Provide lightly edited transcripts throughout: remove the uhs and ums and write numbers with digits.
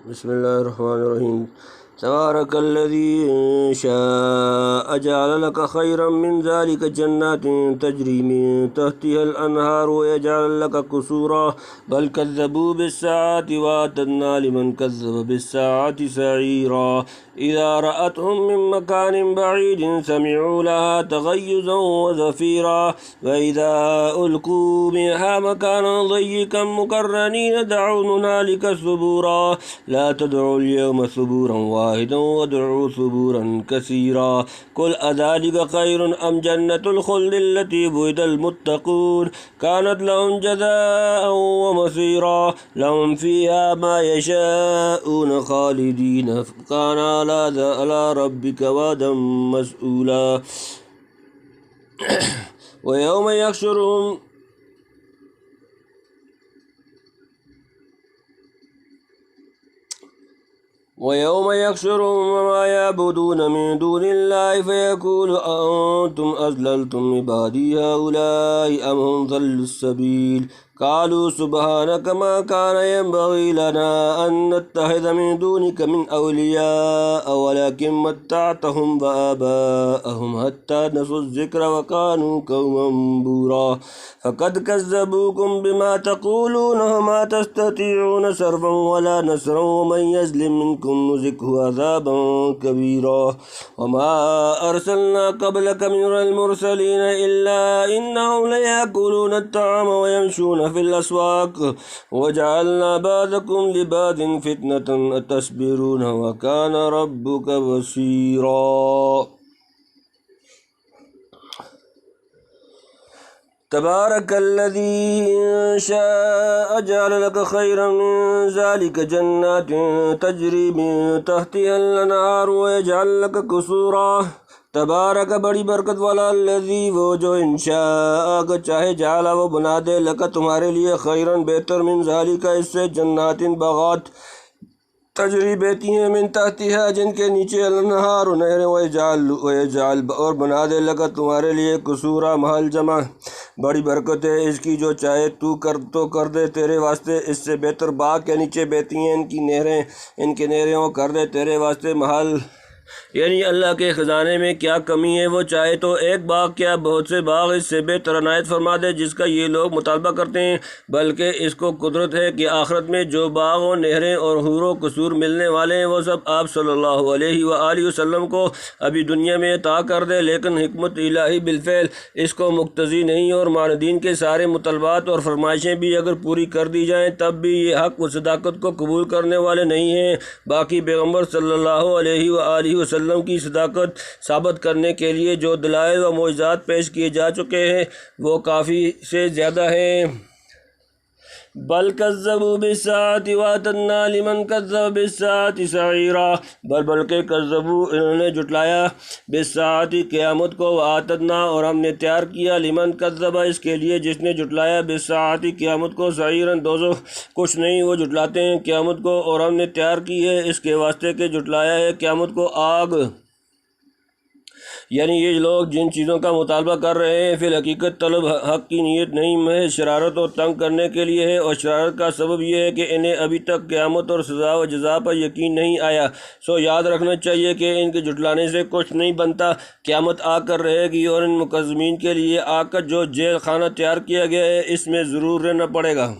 بسم الله الرحمن الرحيم. تبارك الذي إن شاء جعل لك خيرا من ذلك جنات تجري من تحتها الأنهار ويجعل لك قصورا بل كذبوا بالساعة وأعتدنا لمن كذب بالساعة سعيرا إذا رأتهم من مكان بعيد سمعوا لها تغيظا وزفيرا وإذا ألقوا منها مكانا ضيقا مقرنين دعوا هنالك ثبورا لا تدعوا اليوم ثبورا واحدا وادعوا ثبورا كثيرا قل أذلك خير أم جنة الخلد التي وعد المتقون كانت لهم جزاء ومصيرا لهم فيها ما يشاءون خالدين كان على ربك وعدا مسئولا ويوم يحشرهم وما يعبدون من دون الله فيقول أأنتم أضللتم عبادي هؤلاء أم هم ضلوا السبيل قالوا سبحانك ما كان ينبغي لنا أن نتخذ من دونك من أولياء ولكن متعتهم وآباءهم حتى نسوا الذكر وكانوا قوما بورا فقد كذبوكم بما تقولون وما تستطيعون صرفا ولا نصرا ومن يظلم منكم نذقه عذابا كبيرا وما أرسلنا قبلك من المرسلين إلا إنهم ليأكلون الطعام ويمشون في الأسواق وجعلنا بعضكم لبعض فتنة أتصبرون وكان ربك بصيرا تبارك الذي إن شاء جعل لك خيرا من ذلك جنات تجري من تحتها الأنهار ويجعل لك قصورا تبارک بڑی برکت والا الذی وہ جو انشاء اگر چاہے جعلا وہ بنا دے لکا تمہارے لیے خیرن بہتر من ذالک اس سے جنات باغات تجری بہتی ہیں من تحتها جن کے نیچے الانہار و نہریں ویجعل اور بنا دے لگا تمہارے لیے قصورا محل جمع بڑی برکت ہے اس کی جو چاہے تو کر دے تیرے واسطے اس سے بہتر باغ کے نیچے بہتی ہیں ان کے نہریں وہ کر دے تیرے واسطے محل یعنی اللہ کے خزانے میں کیا کمی ہے وہ چاہے تو ایک باغ کیا بہت سے باغ اس سے بہتر عنایت فرما دے جس کا یہ لوگ مطالبہ کرتے ہیں بلکہ اس کو قدرت ہے کہ آخرت میں جو باغ و نہریں اور حور و قصور ملنے والے ہیں وہ سب آپ صلی اللہ علیہ وآلہ وسلم کو ابھی دنیا میں عطا کر دے لیکن حکمت الہی بالفعل اس کو مقتضی نہیں اور معاندین کے سارے مطالبات اور فرمائشیں بھی اگر پوری کر دی جائیں تب بھی یہ حق و صداقت کو قبول کرنے والے نہیں ہیں باقی پیغمبر صلی اللہ علیہ وآلہ وسلم کی صداقت ثابت کرنے کے لیے جو دلائل و معجزات پیش کیے جا چکے ہیں وہ کافی سے زیادہ ہیں بل کذبوا بالساعة واعتدنا لمن كذب بالساعة سعيرا بلکہ کذبوا انہوں نے جھٹلایا بالساعة قیامت کو واعتدنا اور ہم نے تیار کیا لمن کذب اس کے لیے جس نے جھٹلایا بالساعة قیامت کو سعیرا دوزخ کچھ نہیں وہ جھٹلاتے ہیں قیامت کو اور ہم نے تیار کی ہے اس کے واسطے کہ جھٹلایا ہے قیامت کو آگ یعنی یہ لوگ جن چیزوں کا مطالبہ کر رہے ہیں فی الحقیقت طلب حق کی نیت نہیں محض شرارت اور تنگ کرنے کے لیے ہے اور شرارت کا سبب یہ ہے کہ انہیں ابھی تک قیامت اور سزا و جزا پر یقین نہیں آیا سو یاد رکھنا چاہیے کہ ان کے جھٹلانے سے کچھ نہیں بنتا قیامت آ کر رہے گی اور ان مکذبین کے لیے آ کر جو جیل خانہ تیار کیا گیا ہے اس میں ضرور رہنا پڑے گا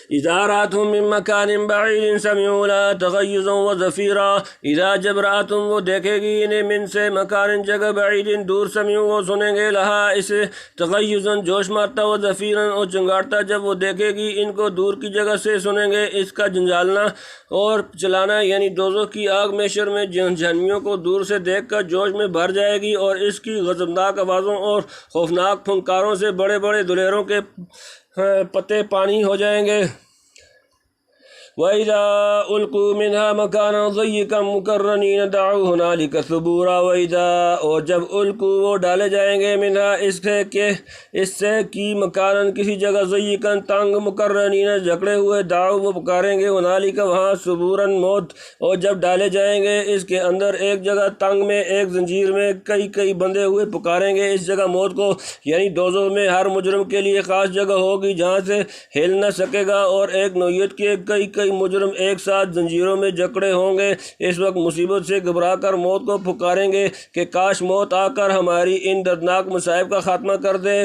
اذا رأتهم من مکان بعید سمعوا لها تغیظا وزفیرا اذا جب رأتهم وہ دیکھے گی انہیں من سے مکان جگہ بعید دور سمعوا وہ سنیں گے لہا اسے تغیظا جوش مارتا وزفیرا اور چنگاڑتا جب وہ دیکھے گی ان کو دور کی جگہ سے سنیں گے اس کا جھنجھالنا اور چلانا یعنی دوزخ کی آگ محشر میں جہنمیوں کو دور سے دیکھ کر جوش میں بھر جائے گی اور اس کی غضبناک آوازوں اور خوفناک پھنکاروں سے بڑے بڑے دلیروں کے پتے پانی ہو جائیں گے وَإِذَا أُلْقُوا مِنْهَا مَكَانًا ضَيِّقًا مُقَرَّنِينَ دَعُوا هُنَالِكَ ثُبُورًا وَإِذَا اور جب القوا وہ ڈالے جائیں گے منہا اس سے کی مکاناً کسی جگہ ضیقاً تنگ مقرنین جکڑے ہوئے دعوا وہ پکاریں گے هُنَالِكَ وہاں ثُبُورًا موت اور جب ڈالے جائیں گے اس کے اندر ایک جگہ تنگ میں ایک زنجیر میں کئی بندے ہوئے پکاریں گے اس جگہ موت کو یعنی دوزخ میں ہر مجرم کے لیے خاص جگہ ہوگی جہاں سے ہل نہ سکے گا اور ایک نوعیت کے کئی کئی مجرم ایک ساتھ زنجیروں میں جکڑے ہوں گے، اس وقت مصیبت سے گھبرا کر موت کو پکاریں گے کہ کاش موت آ کر ہماری ان دردناک مصائب کا خاتمہ کر دے۔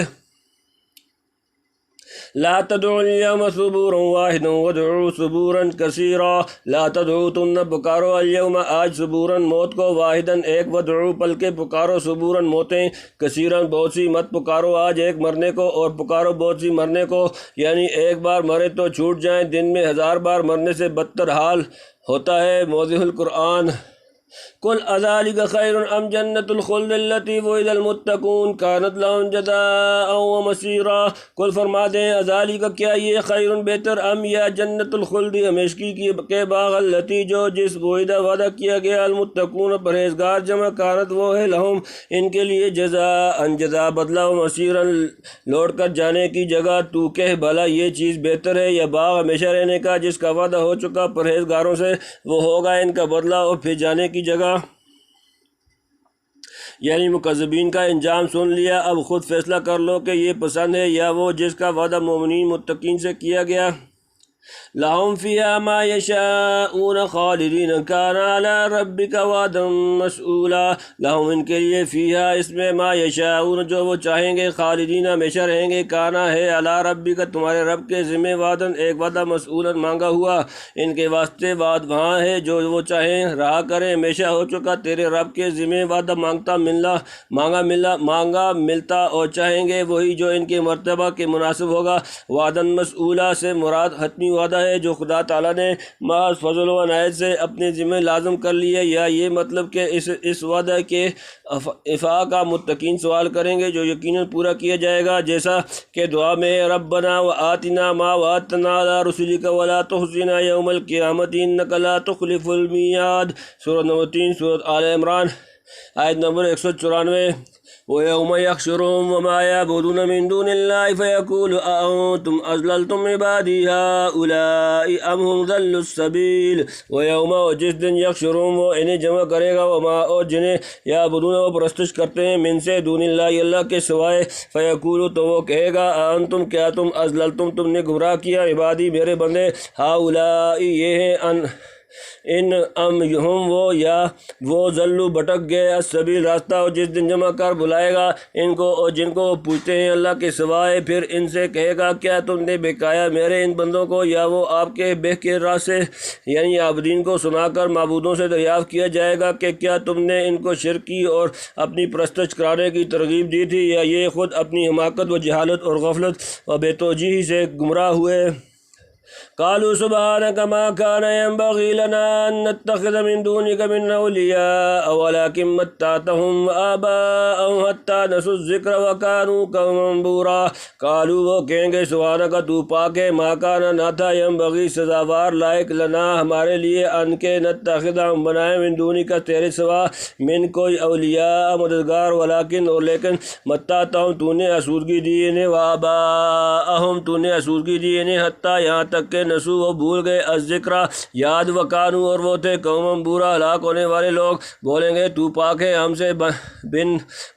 لا تدعوا اليوم ثبورا واحدا وادعوا ثبورا کثیرا، لا تدعوا تم نہ پکارو اليوم آج ثبورا موت کو، واحدا ایک، وادعوا بلکہ پکارو ثبورا موتیں، کثیرا بہت سی، مت پکارو آج ایک مرنے کو اور پکارو بہت سی مرنے کو، یعنی ایک بار مرے تو چھوٹ جائیں، دن میں 1000 بار مرنے سے بدتر حال ہوتا ہے۔ موضع القرآن۔ قل اذلک خیر ام جنت الخلد التی وعد المتقون کانت لهم جزاء ومصیرا، قل فرما دیں اذلک کیا یہ خیر بہتر، ام یا جنت الخلد ہمیشگی کے باغ، التی جو جس وعد وعدہ کیا گیا، المتقون پرہیزگار جمع، کانت وہ ہے، لہم ان کے لیے، جزاء جزا بدلہ، ومصیرا لوٹ کر جانے کی جگہ، تو کہہ بھلا یہ چیز بہتر ہے یا باغ ہمیشہ رہنے کا جس کا وعدہ ہو چکا پرہیزگاروں سے، وہ ہوگا ان کا بدلہ اور پھر جانے کی جگہ۔ یعنی مکذبین کا انجام سن لیا، اب خود فیصلہ کر لو کہ یہ پسند ہے یا وہ جس کا وعدہ مومنین متقین سے کیا گیا۔ لهم فيها ما يشاءون خالدين كان على ربك وعدا مسئولا، لهم ان کے لیے فیہا اس میں، ما یشاءون جو وہ چاہیں گے، خالدین ہمیشہ رہیں گے، کانا ہے، علی ربک تمہارے رب کے ذمہ، وعدا ایک وعدہ، مسئولا مانگا ہوا، ان کے واسطے وعد وہاں ہے جو وہ چاہیں رہا کریں، ہمیشہ ہو چکا تیرے رب کے ذمہ وعدہ، مانگا ملتا اور چاہیں گے وہی جو ان کے مرتبہ کے مناسب ہوگا۔ وعدا مسئولا سے مراد حتمی وعدہ ہے جو خدا تعالیٰ نے محض فضل و عنایت سے اپنے ذمہ لازم کر لیا، یا یہ مطلب کہ اس وعدہ کے افعا کا متقین سوال کریں گے جو یقیناً پورا کیا جائے گا، جیسا کہ دعا میں ہے ربنا وآتنا ما وعدتنا علی رسلک ولا تخزنا یوم القیامۃ انک لا تخلف المیعاد، سورۃ نمبر 3 سورۃ آل عمران آیت نمبر 194۔ وَيَوْمَ يَحْشُرُهُمْ وَمَا يَعْبُدُونَ مِن دُونِ اللَّهِ فَيَقُولُ أَأَنْتُمْ أَضْلَلْتُمْ عِبَادِي هَؤُلَاءِ أَمْ هُمْ ضَلُّوا السَّبِيلَ، وَيَوْمَ اور جس دن يَحْشُرُهُمْ وہ انہیں جمع کرے گا، وَمَا اور جنہیں يَعْبُدُونَ وہ پرستش کرتے ہیں، من سے دون اللہ اللہ کے سوائے، فَيَقُولُ تو وہ کہے گا أَأَنْتُمْ کیا تم، أَضْلَلْتُمْ تم نے گمراہ کیا، عبادی میرے بندے، هَؤُلَاءِ یہ ہیں، ان ام ہم وہ یا وہ ضلوا بھٹک گئے، السبیل راستہ، اور جس دن جمع کر بلائے گا ان کو اور جن کو وہ پوچھتے ہیں اللہ کے سوائے، پھر ان سے کہے گا کیا تم نے بہکایا میرے ان بندوں کو، یا وہ آپ کے بہ کے راہ سے یعنی عابدین کو سنا کر معبودوں سے دریافت کیا جائے گا کہ کیا تم نے ان کو شرک کی اور اپنی پرستش کرانے کی ترغیب دی تھی، یا یہ خود اپنی حماقت و جہالت اور غفلت و بے توجیہی سے گمراہ ہوئے۔ قالوا سبحانك ما كان ينبغي لنا أن نتخذ من دونك من أولياء ولكن متعتهم وآباءهم حتى نسوا الذكر وكانوا قوما بورا، قالوا وہ کہیں گے سبحانك تو پاک ہے، ما كان نہ تھا، ينبغي سزاوار لائق لنا ہمارے لیے، ان کے نتخذ ہم بنائے، من دونك تیرے سوا، من کوئی اولیاء مددگار، ولیکن اور لیکن، متعتهم تو نے اسودگی دی انہیں، وآباءهم تو نے اسودگی دی انہیں، حتیٰ یہاں تک کہ نسو وہ بھول گئے، الذکر یاد، وکانو اور وہ تھے، قوم برا ہلاک ہونے والے لوگ۔ بولیں گے تو پاک ہے، ہم سے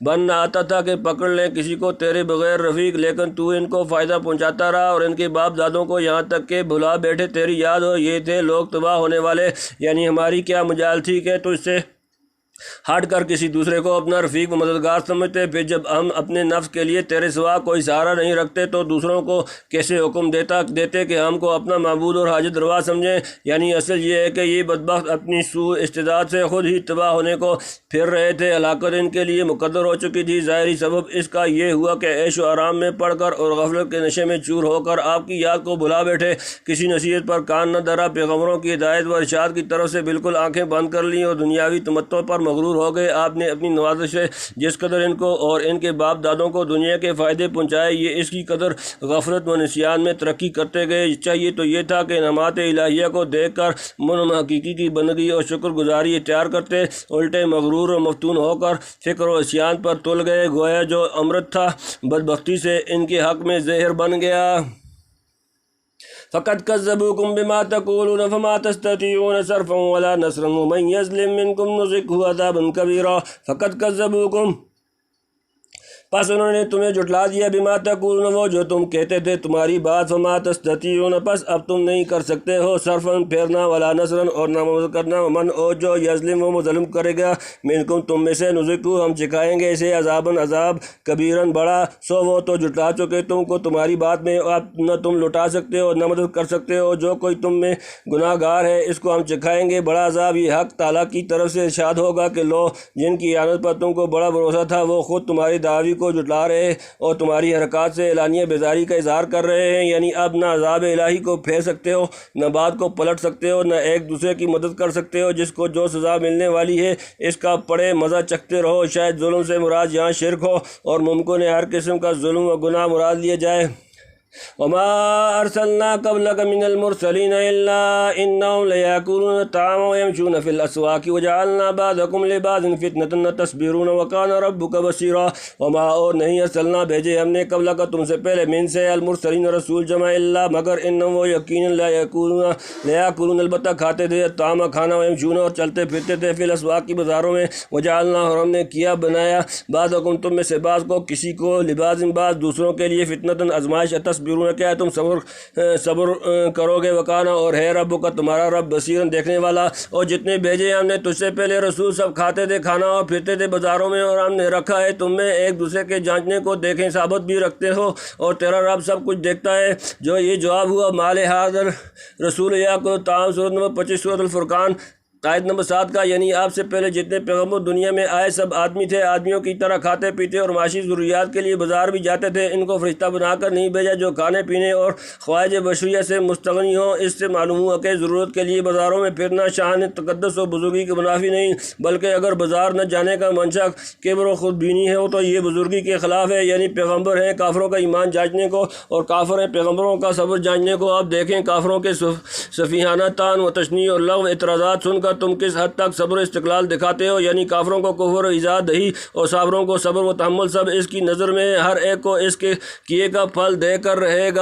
بن آتا تھا کہ پکڑ لیں کسی کو تیرے بغیر رفیق، لیکن تو ان کو فائدہ پہنچاتا رہا اور ان کے باپ دادوں کو یہاں تک کہ بھلا بیٹھے تیری یاد ہو، یہ تھے لوگ تباہ ہونے والے، یعنی ہماری کیا مجال تھی کہ تو اس سے ہٹ کر کسی دوسرے کو اپنا رفیق و مددگار سمجھتے، پھر جب ہم اپنے نفس کے لیے تیرے سوا کوئی سہارا نہیں رکھتے تو دوسروں کو کیسے حکم دیتے کہ ہم کو اپنا معبود اور حاجت روا سمجھیں، یعنی اصل یہ ہے کہ یہ بدبخت اپنی سوء استعداد سے خود ہی تباہ ہونے کو پھر رہے تھے، ہلاکت ان کے لیے مقدر ہو چکی تھی۔ ظاہری سبب اس کا یہ ہوا کہ عیش و آرام میں پڑھ کر اور غفلت کے نشے میں چور ہو کر آپ کی یاد کو بھلا بیٹھے، کسی نصیحت پر کان نہ دھرا، پیغمبروں کی ہدایت و ارشاد کی طرف سے بالکل آنکھیں بند کر لیں اور دنیاوی تمتع پر مغرور ہو گئے۔ آپ نے اپنی نوازش سے جس قدر ان کو اور ان کے باپ دادوں کو دنیا کے فائدے پہنچائے، یہ اس کی قدر غفلت و نسیان میں ترقی کرتے گئے۔ چاہیے تو یہ تھا کہ انعامات الہیہ کو دیکھ کر منعم حقیقی کی بندگی اور شکر گزاری اختیار کرتے، الٹے مغرور اور مفتون ہو کر فکر و عصیان پر تل گئے، گویا جو امرت تھا بدبختی سے ان کے حق میں زہر بن گیا۔ فقد كذبوكم بما تقولون فما تستطيعون صرفا ولا نصرا ومن يظلم منكم نذقه عذابا كبيرا۔ فقد كذبوكم پس انہوں نے تمہیں جھٹلا دیا بما تقولون وہ جو تم کہتے تھے تمہاری بات فما تستطیعون پس اب تم نہیں کر سکتے ہو صرفاً پھیرنا ولا نصرن اور نہ مدد کرنا من او جو یظلم وہ ظلم کرے گا منکم تم میں سے نذقو ہم چکھائیں گے اسے عذاباً عذاب کبیراً بڑا سو وہ تو جھٹلا چکے تم کو تمہاری بات میں اب نہ تم لٹا سکتے ہو نہ مدد کر سکتے ہو جو کوئی تم میں گناہ گار ہے اس کو ہم چکھائیں گے بڑا عذاب یہ حق تعالیٰ کی طرف سے ارشاد ہوگا کہ لو جن کی اعانت پر تم کو بڑا بھروسہ تھا وہ خود تمہاری دعوی کو جھٹلا رہے اور تمہاری حرکات سے اعلانیہ بیزاری کا اظہار کر رہے ہیں یعنی اب نہ عذاب الہی کو پھیر سکتے ہو نہ بات کو پلٹ سکتے ہو نہ ایک دوسرے کی مدد کر سکتے ہو جس کو جو سزا ملنے والی ہے اس کا پڑے مزہ چکھتے رہو شاید ظلم سے مراد یہاں شرک ہو اور ممکن ہے ہر قسم کا ظلم و گناہ مراد لیا جائے وما ارسلنا قبلك من المرسلين الا انهم ليأكلون الطعام ويمشون في الاسواق وجعلنا بعضكم لبعض فتنة تصبرون وكان ربك بصيرا وما اور نہیں ارسلنا بھیجے ہم نے قبل کا تم سے پہلے من سے المرسلین رسول جمع اللہ مگر انهم وہ یقینا ليأكلون البتہ کھاتے تھے الطعام کھانا ويمشون اور چلتے پھرتے تھے فی الاسواق کی بازاروں میں وجعلنا اور ہم نے کیا بنایا بعضکم تم میں سے بعض کو کسی کو لباس بعض دوسروں کے لیے فتنة آزمائش کیا ہے تم صبر کرو گے وکانا اور ہے رب کا تمہارا رب بصیرن دیکھنے والا اور جتنے بھیجے ہم نے تجھ سے پہلے رسول سب کھاتے تھے کھانا اور پھرتے تھے بازاروں میں اور ہم نے رکھا ہے تم میں ایک دوسرے کے جانچنے کو دیکھیں ثابت بھی رکھتے ہو اور تیرا رب سب کچھ دیکھتا ہے جو یہ جواب ہوا مال حاضر رسول یا کو تام سورۃ نمبر 25 سورۃ الفرقان آیت نمبر 7 کا یعنی آپ سے پہلے جتنے پیغمبر دنیا میں آئے سب آدمی تھے آدمیوں کی طرح کھاتے پیتے اور معاشی ضروریات کے لیے بازار بھی جاتے تھے ان کو فرشتہ بنا کر نہیں بھیجا جو کھانے پینے اور خواہج بشریہ سے مستغنی ہوں اس سے معلوم ہوا کہ ضرورت کے لیے بازاروں میں پھرنا شان تقدس و بزرگی کے منافی نہیں بلکہ اگر بازار نہ جانے کا منشا کبر و خود بینی ہے تو یہ بزرگی کے خلاف ہے یعنی پیغمبر ہیں کافروں کا ایمان جانچنے کو اور کافر ہیں پیغمبروں کا صبر جانچنے کو آپ دیکھیں کافروں کے سفیہانہ طعن و تشنیع اور لغو اعتراضات سن کر تم کس حد تک صبر و استقلال دکھاتے ہو یعنی کافروں کو کفر و ایذا دہی اور صابروں کو صبر و تحمل سب اس کی نظر میں ہر ایک کو اس کے کیے کا پھل دے کر رہے گا